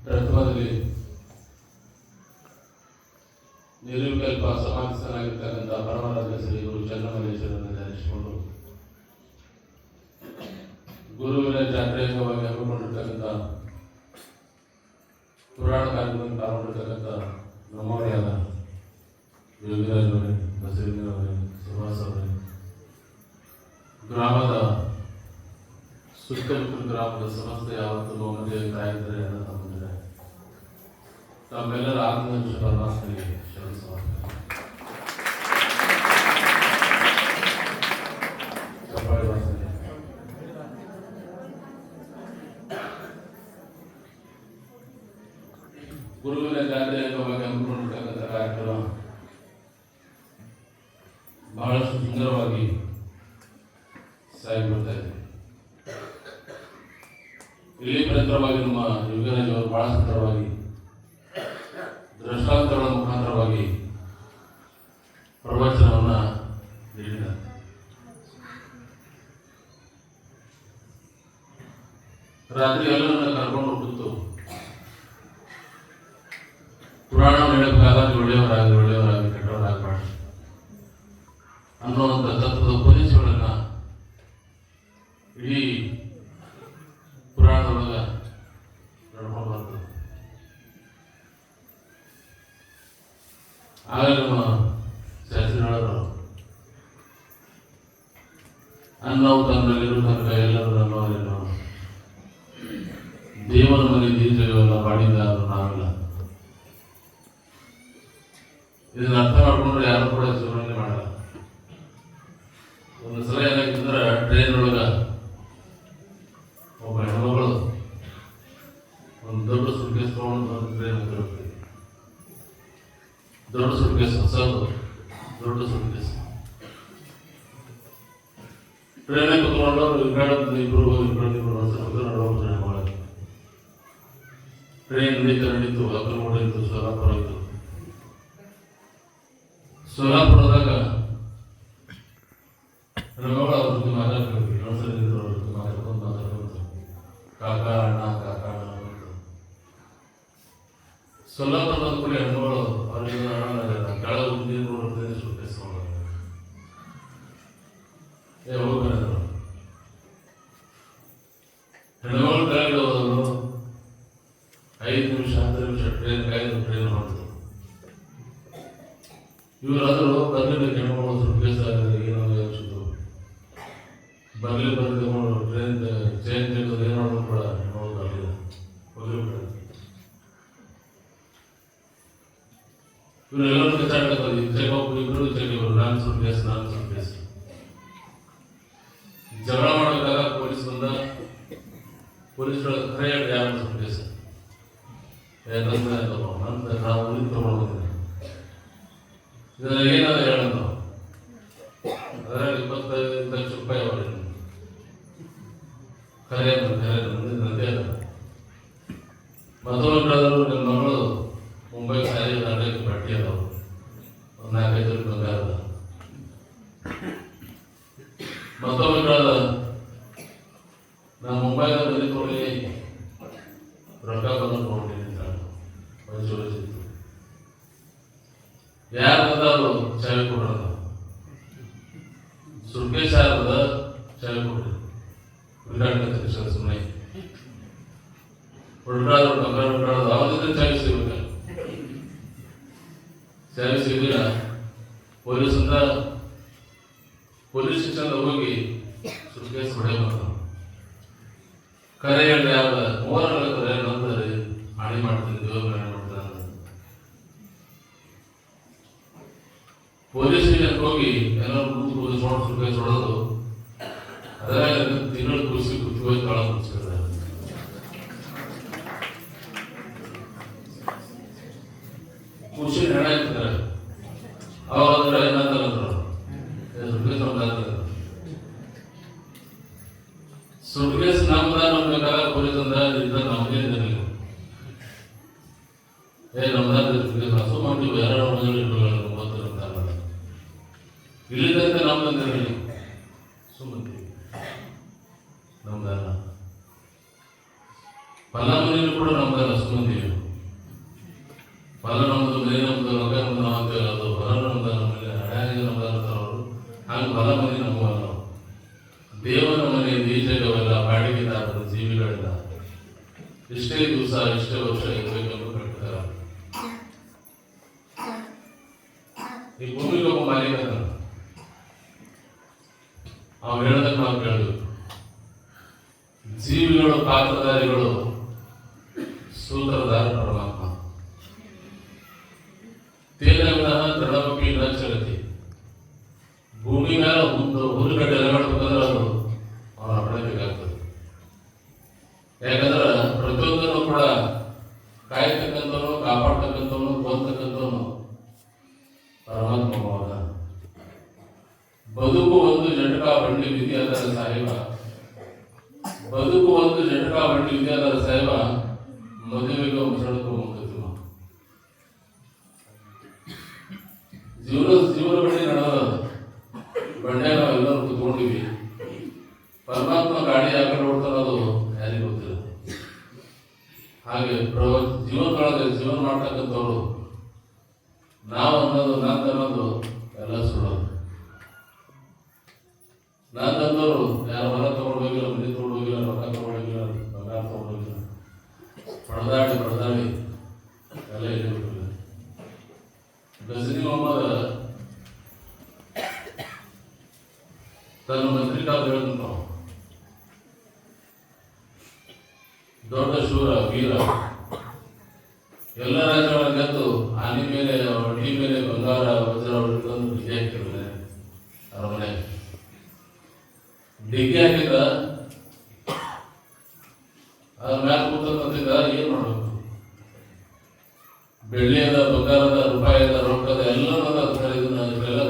ಪ್ರಥಮದಲ್ಲಿ ನಿರ್ವಿಕಲ್ಪ ಸಮಾಧಿಸಲಾಗಿರ್ತಕ್ಕಂಥ ಪರಮರಾಜ ಶ್ರೀ ಗುರು ಚನ್ನಮಲ್ಲೇಶ್ವರನ್ನು ಧ್ಯಾನಿಸಿಕೊಂಡು ಗುರುವಿನ ಜಾತ್ರೆ ಅಂಗವಾಗಿ ಹಮ್ಮಿಕೊಂಡಿರ್ತಕ್ಕಂಥ ಪುರಾಣ ಕಾರ್ಯಕ್ರಮದಲ್ಲಿ ಪಾಲ್ಗೊಂಡಿರ್ತಕ್ಕಂಥ ನಮ್ಮವರಾದ ಯೋಗಿರಾಜವರೇ, ಬಸವೇಂದ್ರವರೇ, ಶ್ರೀನಿವಾಸ ಅವರೇ, ಗ್ರಾಮದ ಸುತ್ತಮುತ್ತಲ ಗ್ರಾಮದ ಸಮಸ್ತ ಯಾವತ್ತು ಗೋಮತಿಯ ತಾಯಿದ್ದಾರೆ ಅಣ್ಣ ತಮ್ಮಂದಿರ ತಮ್ಮೆಲ್ಲರ ಆನಂದ ಪರಮಾತ್ಮನಿಗೆ ಶರಣ ಸಮರ್ಪಣೆ. ಗುರುವಿನ ಜಾತ್ರೆ ಅಂಗವಾಗಿ ಹಮ್ಮಿಕೊಂಡಿರ್ತಕ್ಕಂಥ ಕಾರ್ಯಕ್ರಮ ಬಹಳಷ್ಟು ಸುಂದರವಾಗಿ ಸಾಗಿ ಬರ್ತಾ ಇದೆ. ಇಲ್ಲಿ ಪರಂತರವಾಗಿ ನಮ್ಮ ಯೋಗರಾಜ್ ಅವರು ಬಹಳ ಸುಂದರವಾಗಿ ದೃಷ್ಟಾಂತಗಳ ಮುಖಾಂತರವಾಗಿ ಪ್ರವಚನವನ್ನ ನೀಡಿದ್ದಾರೆ. ರಾತ್ರಿ ಎಲ್ಲರನ್ನ ಕರ್ಕೊಂಡು ಕೂತು ಪುರಾಣ ಹೇಳಬೇಕಾದಾಗ ಒಳ್ಳೆಯವರಾಗಿ ಕೆಟ್ಟವರಾಗಬಾರ್ದು ಅನ್ನುವಂಥ ತತ್ವದ ಉಪದೇಶಗಳನ್ನ ಇಡೀ ಪುರಾಣದೊಳಗ ನಡ್ಕೊಂಡು ಬರ್ತದೆ. ಆಗ ನಮ್ಮ ಶಾಸ್ತ್ರಿಗಳವರು ಅನ್ನವು ತನ್ನಲ್ಲಿರು ತನಕ ಎಲ್ಲರೂ ನನ್ನವರೇನು ದೇವರ ಮನೆ ದೀರ್ಘವೆಲ್ಲ ಮಾಡಿದ ನಾವೆಲ್ಲ ಇದನ್ನ ಅರ್ಥ ಮಾಡ್ಕೊಂಡ್ರೆ ಯಾರು ಕೂಡ ಜೀವನ ಮಾಡಲ್ಲ. ಒಂದು ಸಲ ಏನಾಗಿದ್ರೆ ಟ್ರೈನ್ ಒಳಗ ಒಬ್ಬ ಹೆಣ್ಮಗಳು ಒಂದು ದೊಡ್ಡ ಸುಟ್ಕೇಸ್ ತಗೊಂಡು ಒಂದು ಟ್ರೈನ್ ಹೋಗ್ತಿರ್ತೀವಿ. ದೊಡ್ಡ ಸುಟ್ಕೇಸ್, ಹೊಸದು ದೊಡ್ಡ ಸುಟ್ಕೇಸ್ ಟ್ರೈನ್ ಕುತ್ಕೊಂಡು ಇಬ್ರು ಟ್ರೈನ್ ನಡೀತು ಅಕ್ಕಲಕೋಟೆ ಸೋಲಾಪುರ ಇತ್ತು. ಸೋಲಾಪುರದಾಗ ರಮಗಳ ಅವ್ರ ಜೊತೆ ಮಾತಾಡ್ತೀವಿ. ಇನ್ನೊಂದ್ಸಲ ಅವ್ರ ಜೊತೆ ಮಾತಾಡ್ಕೊಂಡು ಕಾಕ ಅಣ್ಣ ಸೋಲಾಪುರದ ಕೂಡ ಹೆಣ್ಮಗಳು ಅವ್ರಿಗೆ ಕೆಳಗೆ ನೀರು ನೋಡ್ತೀನಿ ಹೋಗ್ಬಂದ್ರು. ಹೆಣ್ಮಗಳು ಕೆಳಗಡೆ ಹೋದವರು 5 ನಿಮಿಷ 10 ನಿಮಿಷ ಟ್ರೈನ್ ಕಾಯ್ದು ಟ್ರೈನ್ ಮಾಡಿದ್ರು. ಇವರಾದರೂ ಬರ್ಲಿಲ್ಲ. ಹೆಣ್ಮಗಳು ಸ್ವಲ್ಪ ಏನೋ ಯೋಚಿಸಿದ್ರು. ಬರ್ಲಿ ಟ್ರೈನ್ ಚೇಂಜ್ ತೆಗೆದು ಏನೋ ಕೂಡ ಹೆಣ್ಮಗಳು ಬರಲಿಲ್ಲ. ಇವರೆಲ್ಲರೂ ಕಚ್ಚಾಡ್ತಾರೆ. ಇಬ್ರು ಚೆಕ್ಕಿವರು ನಾನು ಸುಟ್ಕೇಸ್ ಜಗಳ ಮಾಡಬೇಕಾಗ ಪೊಲೀಸ್ ಬಂದ. ಪೊಲೀಸರು ಕರೆ ಹೇಳಿ ಯಾರು ಸುಟ್ಕೇಸ್ ನಂತರ ನಾವು ಊರಿಗೆ ತಗೊಂಡಿದ್ದೇನೆ. ಇದರ ಏನಾದ್ರು ಹೇಳೋದು ಅದರಲ್ಲಿ 25 ಲಕ್ಷ ರೂಪಾಯಿ ಅವರಿಗೆ ಕರೆ ನಂದೇ ಅಲ್ಲ. ಮತ್ತೊಬ್ಬರಾದರೂ ನನ್ನ ಮಗಳು ಮುಂಬೈ ಸಾರಿ ನಾಟಕ ಬಟ್ಟೆ ಅದಾವು. ಒಂದು 4-5 ಲಕ್ಷ ಬಂಗಾರದ. ಮತ್ತೊಬ್ಬರಾದ ನಾನು ಮುಂಬೈದ ಬರೀ ತೊಗೊಳ್ಳಿ ರೊಕ್ಕ ಬಂದು ನೋಡ್ತೀನಿ ಮೈಸೂರಿತ್ತು. ಯಾರು ಚಾವಿ ಕೊಡ್ರದ ಸುರ್ಕೇಶ್ ಯಾರದ ಚಾವಿ ಕೊಡ್ರಿ ಹುಡುಗಾಡ್ಕತ್ತೀರಿ ಸರ್. ಸುಮ್ಮನೆ ಹುಡುಗಾಡೋದು ಅವ್ರ ಜೊತೆ ಚಾವಿ ಸಿಗ್ಬೇಕ. ಚಾವಿ ಸಿಗಲಿಲ್ಲ. ಪೊಲೀಸ್ ಸ್ಟೇಷನ್ ಹೋಗಿ ಸುರ್ಕೇಶ್ ಹೊಡೆಯ ಕರೆ ಹೇಳಿ ಯಾವ 3 ಕರೆ ನಂತರ ಹಾನಿ ಮಾಡ್ತೀನಿ ದೇವ್ರ ಮಾಡ್ತಾರೆ. ಪೊಲೀಸ್ ಸ್ಟೇಷನ್ ಹೋಗಿ ಎಲ್ಲರೂ ಕೂತು ಸುರ್ಕೇಶ್ ಹೊಡೋದು. ಅದರಾಗ ತಿಂಗಳು ಕೂರಿಸಿ ಹೋಗಿ ತೊಳ ಮುಚ್ಚಿರ್ತಾರೆ. ಖುಷಿ ಹೆಣ ಇರ್ತಾರೆ. ಅವ್ರಂದ್ರೆ ಏನಂತಾರಂದ್ರು ಸುಟ್ಕೇಸ್ ನಮ್ದ ನಮ್ಬೇಕಾಗ ಪೊಲೀಸ್ ಅಂದ ನಮ್ದೇ ನಮ್ದ ಹಸು ಮಾಡ್ತೀವಿ. ಯಾರು ಗೊತ್ತಿರುತ್ತಲ್ಲ ಇಲ್ಲಿದ್ದಂತೆ ನಮ್ದಂತ ಹೇಳಿ ಸುಮ್ಮಂತೀವಿ. ನಮ್ದಲ್ಲ ಫಲ ಮನೆಯೂ ಕೂಡ ನಮ್ದಲ್ಲ, ಸುಮ್ಮನೆ ಫಲ ನಮ್ದು, ಮನೆ ನಮ್ದು, ರೊಕ್ಕ ನಮ್ದು ನಾವು ಅಂತ ಹೇಳೋದು. ಫಲ ನಮ್ದು, ನಮ್ಮಲ್ಲಿ ಹಣೆ ನಮ್ದು ಅಂತಾರೆ ಅವರು. ಹಾಗೆ ಫಲ ಮನೆ ನಮ್ಮಲ್ಲ. ದೇವರ ಮನೆ ಬೀಜಗವೆಲ್ಲ ಬಾಡಿಗೆದಾರರು, ಜೀವಿಗಳಿಂದ ಇಷ್ಟೇ ದಿವಸ ಇಷ್ಟೇ ವರ್ಷ ಇರಬೇಕೆಂದು ಕಟ್ತಾರೆ. ಈ ಭೂಮಿಗೆ ಒಬ್ಬ ಮಾಲೀಕ, ಅವ್ರು ಹೇಳೋದಕ್ಕೆ ನಾವು ಕೇಳಬೇಕು. ಜೀವಿಗಳು ಪಾತ್ರಧಾರಿಗಳು, ಸೂತ್ರಧಾರ ಪರಮಾತ್ಮ. ತೇನ ವಿನಃ ದೃಢಮಪಿ ನ ಚಲತಿ. ಭೂಮಿ ಮೇಲೆ ಒಂದು ಹುಲ್ಲುಗಡ್ಡೆ ಎಲೆಗಡ್ಬೇಕಂದ್ರೆ ಅದು ಅವನು ಅಪಡಬೇಕಾಗ್ತದೆ. ಯಾಕಂದ್ರೆ ಪ್ರತಿಯೊಂದನ್ನು ಕೂಡ ಕಾಯ್ತಕ್ಕಂಥವನು, ಕಾಪಾಡ್ತಕ್ಕಂಥವನು, ಕೊಂತಕ್ಕಂಥವನು ಪರಮಾತ್ಮ ಮೌನ. ಬದುಕು ಒಂದು ಜಟಕ ಬಂಡಿ ವಿಧಿಯಾದ ಸಾಹೇಬ, ಬದುಕು ಒಂದು ಜಟಕ ಬಂಡಿ ವಿಧಿಯಾದ ಸಾಹೇಬ, ಮದುವೆಗೆ ಮುಸಳಕ್ಕೂ ಮುಗಿತು. ಜೀವನ ಬಂಡಿ ನಡೆದ ಬಂಡೆ ನಾವೆಲ್ಲರೂ ಕುತ್ಕೊಂಡಿವಿ. ಪರಮಾತ್ಮ ಗಾಡಿ ಯಾಕಡೆ ಓಡ್ತಾನದು ಯಾರಿಗೂ ಗೊತ್ತಿಲ್ಲ. ಹಾಗೆ ಜೀವನದೊಳಗೆ ಜೀವನ ಮಾಡ್ತಕ್ಕಂಥವ್ರು ನಾವು ಅನ್ನೋದು, ನಂದು ಅನ್ನೋದು ಎಲ್ಲ ಸುಳ್ಳೋದು. ನಂದಂದವರು ಯಾರು ಹೊರ ತಗೊಂಡೋಗಿಲ್ಲ, ಮನೆ ತಗೊಂಡೋಗಿಲ್ಲ, ರೊಕ್ಕ ತಗೊಂಡೋಗಿಲ್ಲ, ಬಂಗಾರ ತಗೊಂಡೋಗಿಲ್ಲ, ಪಡೆದಾಡಿ ಎಲ್ಲ ಇರಬೇಕಿಲ್ಲ. ಗಜನಿ ಮೊಹಮ್ಮದ್ ತನ್ನ ಮಂತ್ರಿ ಕಾಲ ಹೇಳಿದ, ದೊಡ್ಡ ಶೂರ ವೀರ, ಎಲ್ಲ ರಾಜ್ಯಗಳ ಗೆದ್ದು ಆನೆ ಮೇಲೆ, ಅಡಿ ಮೇಲೆ ಬಂಗಾರ ವಜ್ರ ತಂದು ಡಿಗ್ಗಿ ಹಾಕಿರ್ತಾರೆ ಅರಮನೆ. ಡಿಗ್ಗಿ ಹಾಕಿದ ಅದ್ರ ಮ್ಯಾಲ ಕೂತಿದ್ದ, ಏನ್ ಮಾಡ್ಬೇಕು? ಬೆಳ್ಳಿಯದ, ಬಂಗಾರದ, ರೂಪಾಯಿಯದ, ರೊಕ್ಕದ ಎಲ್ಲ ಇದೆಲ್ಲ